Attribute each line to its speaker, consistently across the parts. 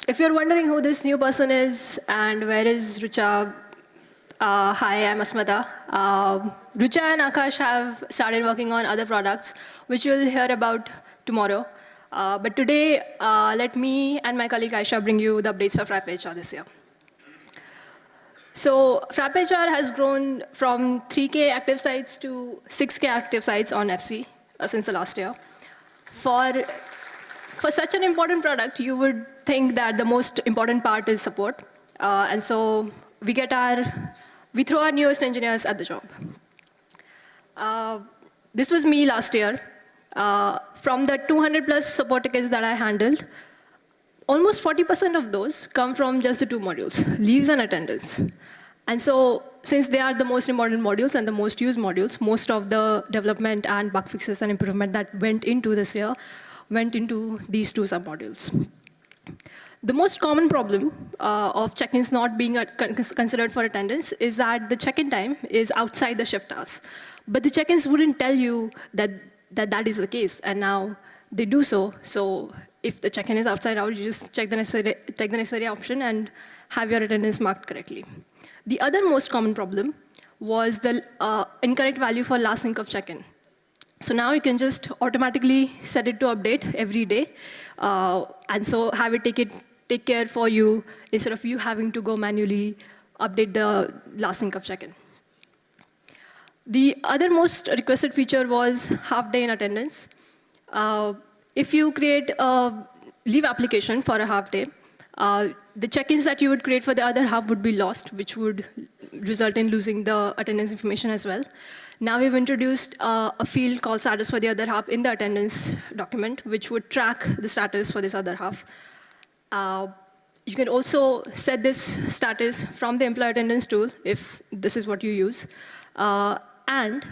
Speaker 1: If you're wondering who this new person is and where is Rucha, hi, I'm Asmata. Rucha and Akash have started working on other products, which you'll hear about tomorrow. But today, let me and my colleague Aisha bring you the updates for FrappHR this year. So FrappHR has grown from 3K active sites to 6K active sites on FC since the last year. For such an important product, you would think that the most important part is support. And so we throw our newest engineers at the job. This was me last year. From the 200 plus support tickets that I handled, almost 40% of those come from just the two modules, leaves and attendance. And so since they are the most important modules and the most used modules, most of the development and bug fixes and improvement that went into this year went into these two submodules. The most common problem of check-ins not being considered for attendance is that the check-in time is outside the shift hours. But the check-ins wouldn't tell you that is the case, and now they do so. So if the check-in is outside hours, you just check the necessary option and have your attendance marked correctly. The other most common problem was the incorrect value for last sync of check-in. So now you can just automatically set it to update every day, and so have it take care for you instead of you having to go manually update the last sync of check-in. The other most requested feature was half-day in attendance. If you create a leave application for a half-day, the check-ins that you would create for the other half would be lost, which would result in losing the attendance information as well. Now we've introduced a field called status for the other half in the attendance document, which would track the status for this other half. You can also set this status from the employee attendance tool if this is what you use. And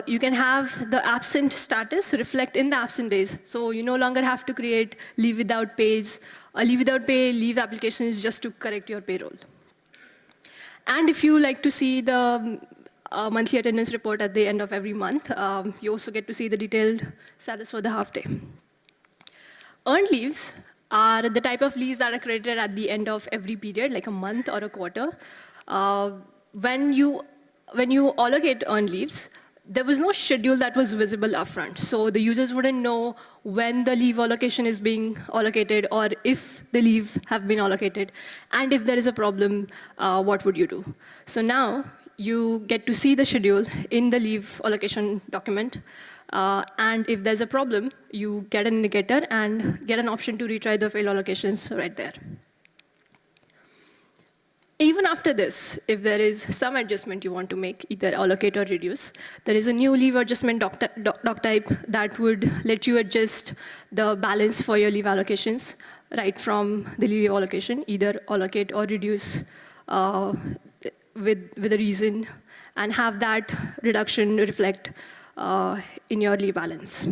Speaker 1: you can have the absent status reflect in the absent days. So you no longer have to create leave without pays, leave without pay, leave applications just to correct your payroll. And if you like to see the monthly attendance report at the end of every month, you also get to see the detailed status for the half day. Earned leaves are the type of leaves that are credited at the end of every period, like a month or a quarter. When you allocate earned leaves, there was no schedule that was visible upfront. So the users wouldn't know when the leave allocation is being allocated or if the leave have been allocated. And if there is a problem, what would you do? So now you get to see the schedule in the leave allocation document. And if there's a problem, you get an indicator and get an option to retry the failed allocations right there. Even after this, if there is some adjustment you want to make, either allocate or reduce, there is a new leave adjustment doc type that would let you adjust the balance for your leave allocations right from the leave allocation, either allocate or reduce with a reason, and have that reduction reflect in your leave balance.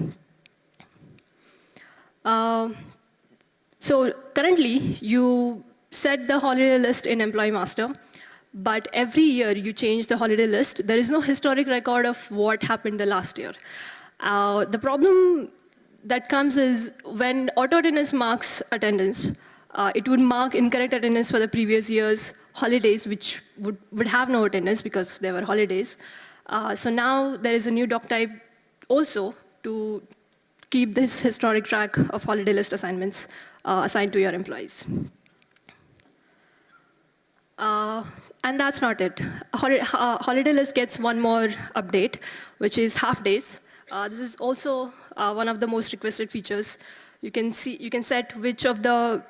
Speaker 1: So currently, you set the holiday list in Employee Master, but every year you change the holiday list. There is no historic record of what happened the last year. The problem that comes is when auto attendance marks attendance, it would mark incorrect attendance for the previous year's holidays, which would have no attendance because they were holidays. So now there is a new doc type also to keep this historic track of holiday list assignments assigned to your employees. And that's not it. Holiday list gets one more update, which is half days. This is also one of the most requested features. You can set which of the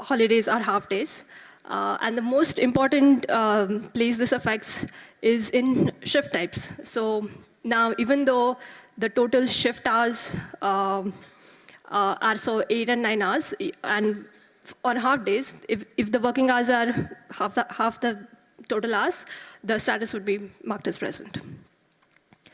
Speaker 1: holidays are half days. And the most important place this affects is in shift types. So now, even though the total shift hours are so 8 and 9 hours, and on half days, if the working hours are half the total hours, the status would be marked as present.